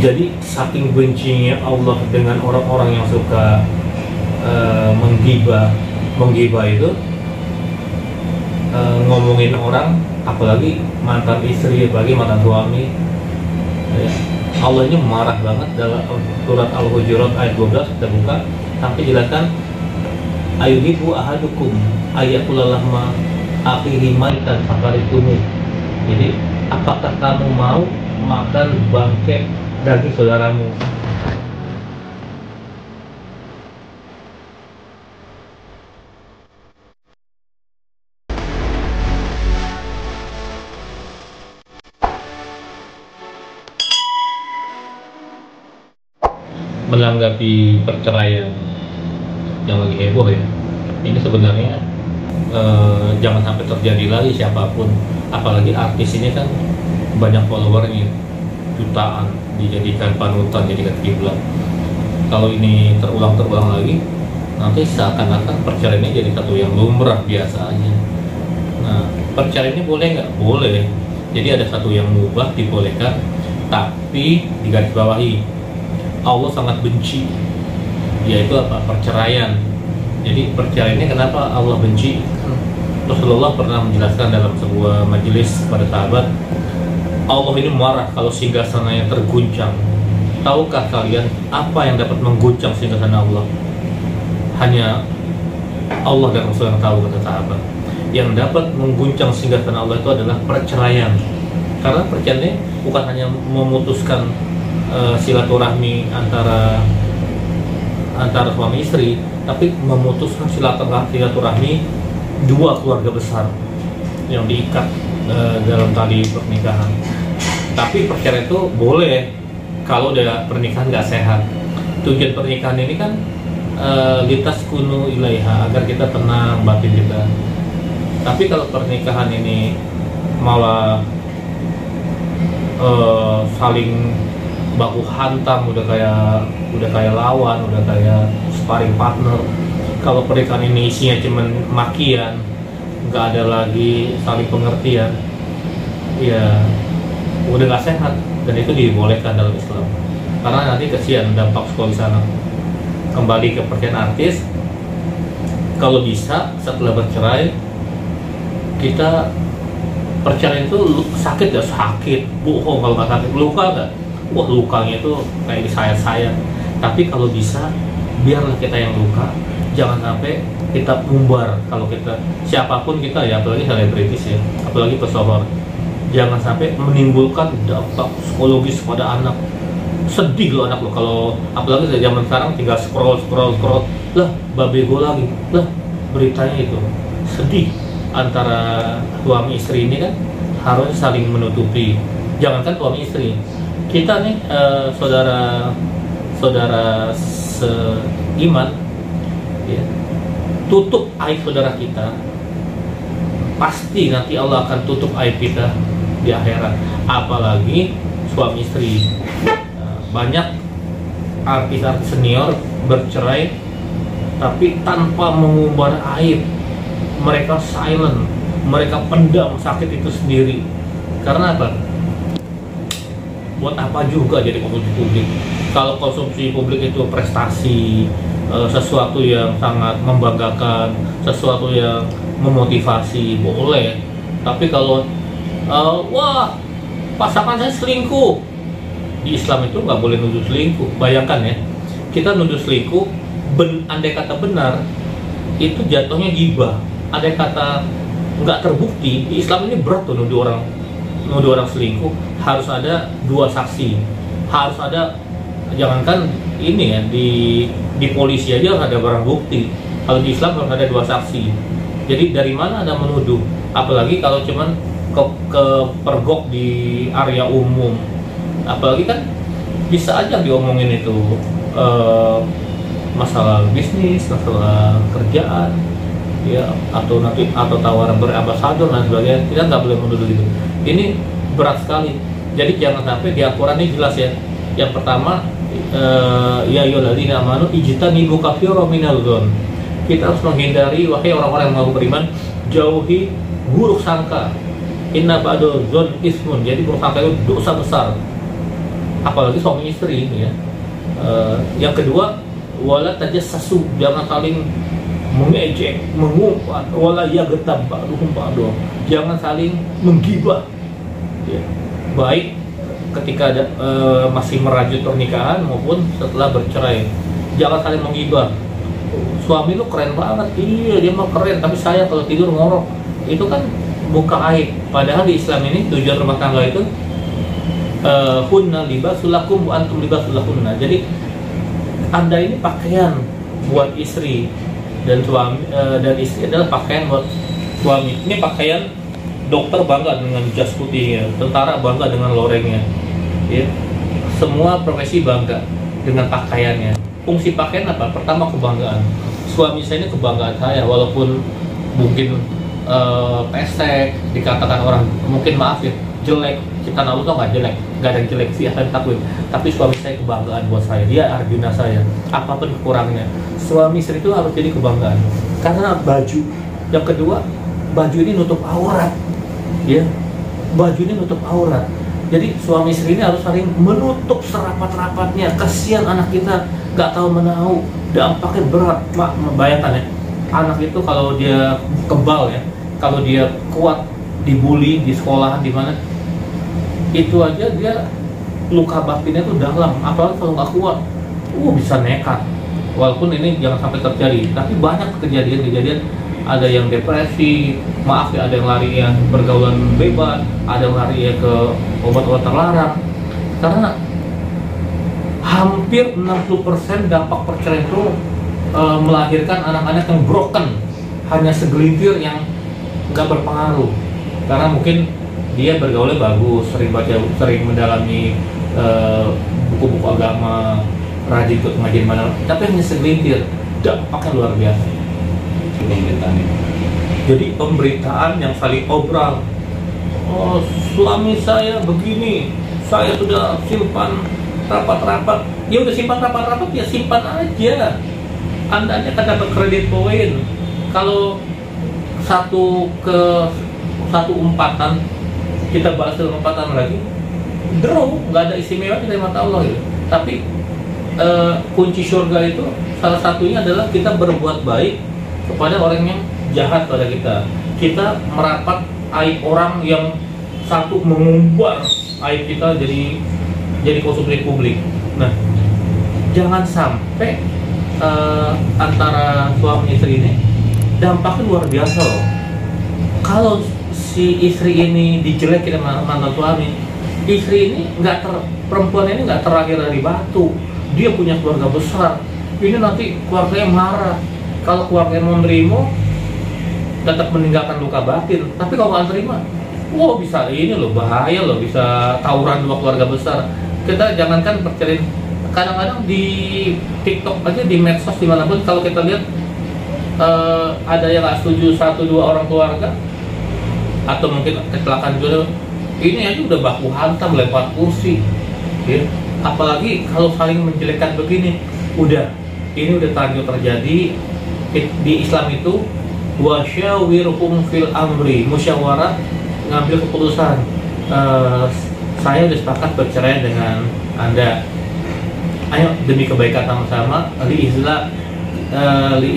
Jadi saking bencinya Allah dengan orang-orang yang suka menggibah itu, ngomongin orang, apalagi mantan istri, apalagi mantan suami, ya. Allah ini marah banget dalam surat Al-Hujurat ayat 12, kita buka sampai jelaskan, ayuhibbu ahadukum ayakulalahma akhihi maitan fakaritumu. Jadi apakah kamu mau makan bangkai daging saudaramu? Menanggapi perceraian yang lagi heboh ya, ini sebenarnya jangan sampai terjadi lagi siapapun, apalagi artis ini kan banyak followernya jutaan, dijadikan panutan, jadikan kiblat. Kalau ini terulang lagi, nanti seakan-akan perceraian ini jadi satu yang lumrah biasa aja. Nah, perceraian ini boleh nggak? Boleh. Jadi ada satu yang mubah dibolehkan, tapi digarisbawahi Allah sangat benci, yaitu apa? Perceraian. Jadi perceraian ini kenapa Allah benci? Rasulullah pernah menjelaskan dalam sebuah majelis pada sahabat, Allah ini marah kalau singgasananya terguncang. Tahukah kalian apa yang dapat mengguncang singgasana Allah? Hanya Allah dan Rasul yang tahu, kata sahabat. Yang dapat mengguncang singgasana Allah itu adalah perceraian. Karena perceraian ini bukan hanya memutuskan silaturahmi antara suami istri, tapi memutuskan silaturahmi dua keluarga besar yang diikat dalam tali pernikahan. Tapi perceraian itu boleh kalau udah pernikahan nggak sehat. Tujuan pernikahan ini kan litaskunu ilaiha, agar kita tenang batin kita. Tapi kalau pernikahan ini malah saling baku hantam, udah kayak lawan, udah kayak sparring partner. Kalau pernikahan ini isinya cuman makian, nggak ada lagi saling pengertian, ya udah nggak sehat. Dan itu dibolehkan dalam Islam, karena nanti kesian dampak psikologis anak. Kembali ke perceraian artis, kalau bisa setelah bercerai, kita perceraian itu sakit ya, sakit, bohong kalau nggak sakit, luka nggak? Wah, lukanya itu kayak disayat-sayat. Tapi kalau bisa, biarlah kita yang luka, jangan sampai kita umbar. Kalau kita, siapapun kita ya, apalagi selebritis ya, apalagi pesohor, jangan sampai menimbulkan dampak psikologis pada anak. Sedih loh anak lo kalau, apalagi zaman sekarang tinggal scroll lah, babego lagi lah, beritanya itu sedih. Antara suami istri ini kan harus saling menutupi. Jangankan suami istri, kita nih saudara seiman, ya, tutup aib saudara kita, pasti nanti Allah akan tutup aib kita di akhirat. Apalagi suami istri. Banyak artis-artis senior bercerai tapi tanpa mengumbar aib. Mereka silent, mereka pendam sakit itu sendiri. Karena apa? Buat apa juga jadi konsumsi publik? Kalau konsumsi publik itu prestasi, sesuatu yang sangat membanggakan, sesuatu yang memotivasi, boleh. Tapi kalau wah, pasangan saya selingkuh, di Islam itu nggak boleh nuduh selingkuh. Bayangkan ya, kita nuduh selingkuh, andai kata benar, itu jatuhnya ghibah. Andai kata nggak terbukti, di Islam ini berat tuh nuduh orang selingkuh. Harus ada dua saksi, harus ada, jangankan ini ya, di polisi aja harus ada barang bukti. Kalau di Islam harus ada dua saksi. Jadi dari mana Anda menuduh? Apalagi kalau cuman kepergok di area umum. Apalagi kan bisa aja diomongin itu masalah bisnis, masalah kerjaan, ya, atau tawaran berambasador dan sebagainya. Kita nggak boleh menuduh gitu. Ini berat sekali. Jadi jangan sampai di Al-Quran ini jelas ya. Yang pertama, ya ayyuhalladzina amanu ijtanibu katsiran minadh dzann. Kita harus menghindari, wahai orang-orang yang mau beriman, jauhi buruk sangka. Inna ba'dadh dzann ismun. Jadi buruk sangka itu dosa besar. apalagi suami istri ya. Yang kedua, wala tajassasu, jangan saling mengejek, mengumpat, wala yaghtab ba'duhum ba'dha, jangan saling menggibah ya. Baik ketika masih merajut pernikahan maupun setelah bercerai, jangan saling menggibah. Suami lu keren banget, iya dia mah keren, tapi saya kalau tidur ngorok, itu kan buka aib. Padahal di Islam ini tujuan rumah tangga itu hunna libasul lakum wa antum libasul lahunna. Jadi Anda ini pakaian buat istri, dan suami dan istri adalah pakaian buat suami. Ini pakaian dokter bangga dengan jas putihnya, tentara bangga dengan lorengnya, ya. Semua profesi bangga dengan pakaiannya. Fungsi pakaian apa? Pertama, kebanggaan. Suami saya ini kebanggaan saya, walaupun mungkin pesek, dikatakan orang mungkin, maaf ya, jelek. Kita tahu nggak jelek, nggak ada yang jelek sih, akan takwil. Tapi suami saya kebanggaan buat saya, dia Arjuna saya. Apapun kurangnya, suami istri itu harus jadi kebanggaan. Karena baju. Yang kedua, baju ini nutup aurat, ya. Baju ini nutup aurat. Jadi suami istri ini harus saling menutup serapat-rapatnya. Kasihan anak kita nggak tahu menahu, dampaknya berat. Bayangkan ya, anak itu kalau dia kebal ya, kalau dia kuat dibully di sekolahan di mana, itu aja dia luka batinnya itu dalam. Apalagi kalau nggak kuat, bisa nekat. Walaupun ini jangan sampai terjadi, tapi banyak kejadian-kejadian. Ada yang depresi, maaf ya, ada yang lari yang pergaulan bebas, ada yang lari ke obat-obat terlarang. Karena hampir 60% dampak perceraian itu melahirkan anak-anak yang broken, hanya segelintir yang nggak berpengaruh. Karena mungkin dia bergaulnya bagus, sering baca, sering mendalami buku-buku agama, rajin ikut pengajian mana, tapi hanya segelintir, dampaknya luar biasa. Jadi pemberitaan yang saling obral, oh suami saya begini, saya sudah simpan rapat-rapat, ya udah simpan rapat-rapat, ya simpan aja. Anda akan dapat kredit poin. Kalau satu umpatan, kita bahas dalam umpatan lagi, draw, nggak ada istimewa dari mata Allah gitu. Tapi kunci surga itu salah satunya adalah kita berbuat baik kepada orang yang jahat pada kita. Kita merapat aib orang yang satu, mengumbar aib kita jadi konsumsi publik. Nah, jangan sampai antara suami istri ini dampaknya luar biasa loh. Kalau si istri ini dijelekin sama mantan suami, istri ini perempuan ini nggak terlahir dari batu. Dia punya keluarga besar. Ini nanti keluarganya marah. Kalau keluarga mau menerima, tetap meninggalkan luka batin. Tapi kalau nggak terima, bisa ini loh, bahaya loh, bisa tawuran dua keluarga besar. Kita jangankan perceraian, kadang-kadang di TikTok aja, di medsos dimanapun, kalau kita lihat ada yang nggak setuju 1-2 orang keluarga, atau mungkin kecelakaan juga, ini aja udah baku hantam, lempar kursi, ya. Apalagi kalau saling menjelekkan begini, ini udah terlanjur terjadi. Di Islam itu wasyawirhum fil amri, musyawarah, ngambil keputusan. Saya udah sepakat bercerai dengan Anda, ayo demi kebaikan sama-sama, li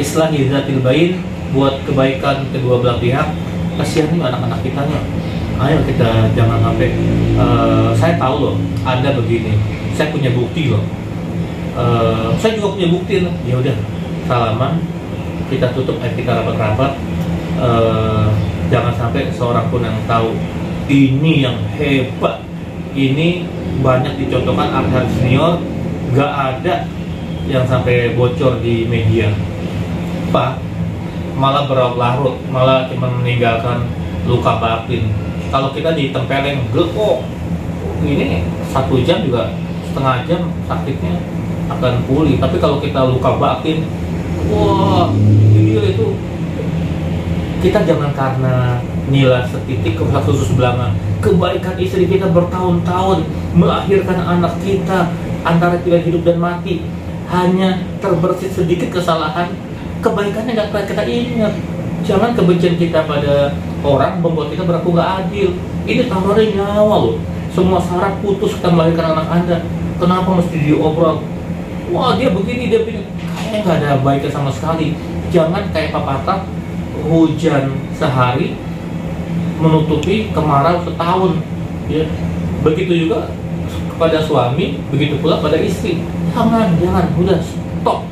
islahi zatil bain, buat kebaikan kedua belah pihak. Kasihan nih anak-anak kita nya, ayo kita jangan sampai saya tahu loh Anda begini, saya punya bukti loh, saya juga punya bukti loh. Ya udah, salaman, kita tutup, kita rapat-rapat. Jangan sampai seorang pun yang tahu. Ini yang hebat, ini banyak dicontohkan artis senior, gak ada yang sampai bocor di media, malah berlarut, malah cuma meninggalkan luka batin. Kalau kita ditempelin gelok, ini 1 jam juga, setengah jam sakitnya akan pulih. Tapi kalau kita luka batin, itu kita jangan karena nilai setitik ke khusus belanga. Kebaikan istri kita bertahun-tahun melahirkan anak kita, antara pilihan hidup dan mati, hanya terbersit sedikit kesalahan, kebaikannya nggak pernah kita ingat. Jangan kebencian kita pada orang membuat kita berlaku nggak adil. Ini taruhnya nyawa loh. semua syarat putus kita melahirkan anak Anda, kenapa mesti diobrol? Wah dia begini, dia begini, kayaknya nggak ada baiknya sama sekali. Jangan kayak pepatah, hujan sehari menutupi kemarau setahun, ya. Begitu juga kepada suami, begitu pula pada istri. Jangan, udah stop.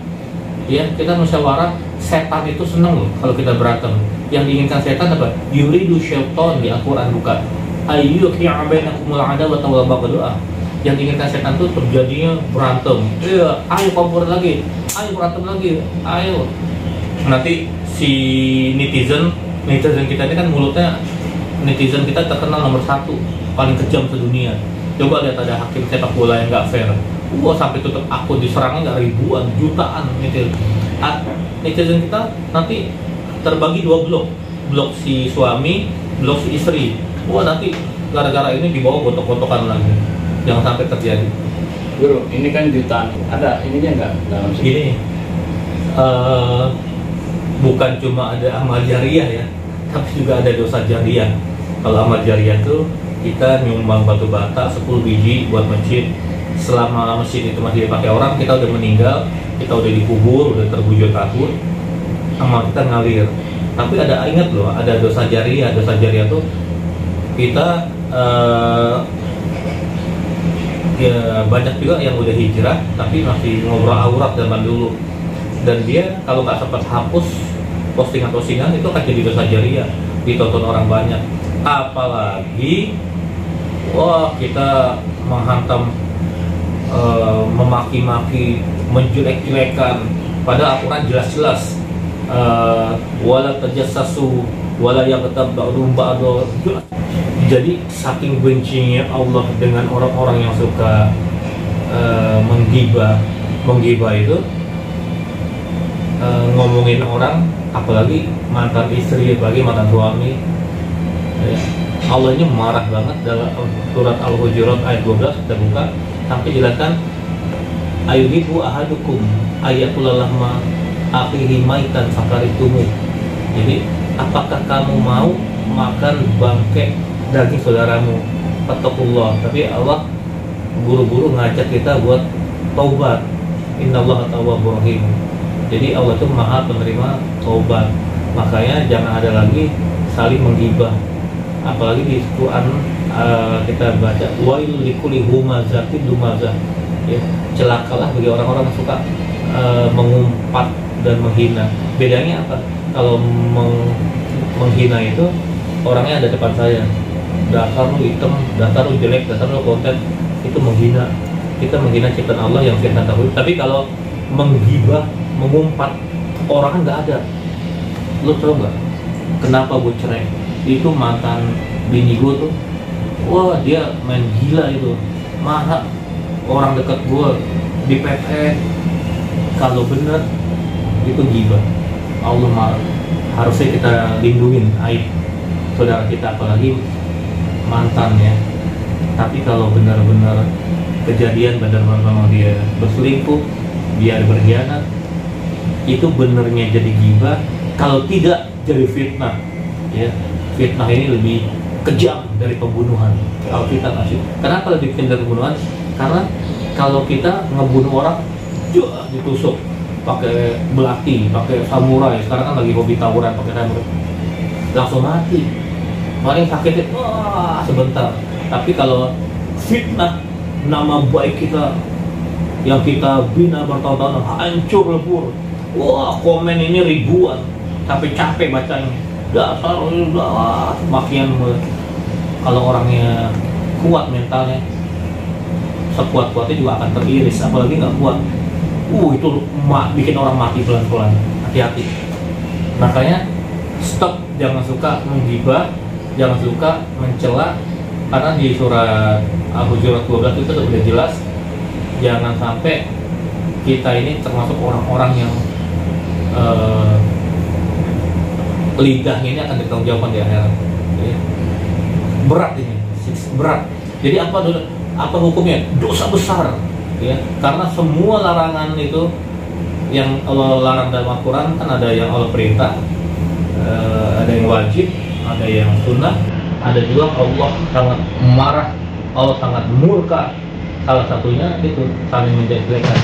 Ya, kita musyawarah. Setan itu senang loh kalau kita berantem. Yang diinginkan setan apa? Yuridu syaitan di Al-Quran bukan. Ayyuhi'a bainakumul adawata wal baghdha. Yang diinginkan setan itu terjadinya berantem. Iya, ayo kompor lagi, ayo berantem lagi, ayo. Nanti si netizen kita ini kan mulutnya, netizen kita terkenal nomor 1, paling kejam sedunia. Coba lihat ada hakim sepak bola yang nggak fair, sampai tutup akun, diserangnya nggak ribuan, jutaan netizen kita nanti terbagi 2 blok si suami, blok si istri. Nanti gara-gara ini dibawa gotok-gotokan lagi. Jangan sampai terjadi. Guru, ini kan jutaan, ada ininya nggak dalam gini? Bukan cuma ada amal jariah ya, tapi juga ada dosa jariah. Kalau amal jariah itu kita nyumbang batu bata 10 biji buat masjid. Selama masjid itu masih dipakai orang, kita udah meninggal, kita udah dikubur, udah terbujur tahun, amal kita ngalir. Tapi ingat loh, ada dosa jariah. Dosa jariah tuh kita ya banyak juga yang udah hijrah tapi masih ngobrol aurat zaman dulu, dan dia kalau nggak sempat hapus postingan-postingan itu akan jadi dosa jariah, ditonton orang banyak. Apalagi kita menghantam, memaki-maki, menjelek-jelekan, pada Al-Quran jelas-jelas wala tajassasu wala yaghtab ba'dhum ba'dha. Jadi saking bencinya Allah dengan orang-orang yang suka menggibah itu, ngomongin orang, apalagi mantan istri, apalagi mantan suami. Allah ini marah banget dalam surat Al-Hujurat ayat 12, kita buka sampai jelaskan, ayuhibu ahadukum ayakulalahma akhihi maitan fakaritumu. Jadi apakah kamu mau makan bangkai daging saudaramu? Fattaqullah. Tapi Allah buru-buru ngajak kita buat taubat. Innallaha tawwabur rahim. Jadi Allah itu maha penerima taubat. Makanya jangan ada lagi saling menggibah. Apalagi di Quran kita baca wailul likulli humazatin lumazah. Ya, celakalah bagi orang-orang yang suka mengumpat dan menghina. Bedanya apa? Kalau menghina itu orangnya ada depan saya, dasar lu hitam, dasar lu jelek, dasar lu konten, itu menghina. Kita menghina ciptaan Allah yang kita tahu. Tapi kalau menggibah, mengumpat, orang nggak ada. Lu tahu nggak kenapa gue cerai? Itu mantan bini gue tuh, dia main gila itu, marah orang dekat gue dipepet. Kalau bener itu gibah, Allah marah. Harusnya kita lindungin aib saudara kita, apalagi mantan ya. Tapi kalau benar-benar kejadian, benar-benar dia berselingkuh, dia berkhianat, itu benernya jadi gibah. Kalau tidak jadi fitnah, ya. Fitnah ini lebih kejam dari pembunuhan. Kalau kita masih, kenapa lebih kejam dari pembunuhan? Karena kalau kita ngebunuh orang, ditusuk pakai belati, pakai samurai. Sekarang kan lagi hobi tawuran pakai samurai, langsung mati. Paling sakitnya sebentar. Tapi kalau fitnah, nama baik kita yang kita bina bertahun-tahun hancur lebur. Komen ini ribuan, sampai capek bacanya. Dasar makian. Kalau orangnya kuat mentalnya, sekuat-kuatnya juga akan teriris. Apalagi nggak kuat, itu bikin orang mati pelan-pelan. Hati-hati. Makanya stop, jangan suka menggibah, jangan suka mencela. Karena di surat Al-Hujurat 12 itu sudah jelas, jangan sampai kita ini termasuk orang-orang yang lidahnya ini akan ditanggungjawabkan di akhirat. Berat ini, berat. Jadi apa hukumnya? Dosa besar, ya. Karena semua larangan itu yang Allah larang dalam Al-Quran kan ada yang Allah perintah, ada yang wajib, ada yang sunnah, ada juga Allah sangat marah Allah sangat murka. Salah satunya itu saling menjelekkan.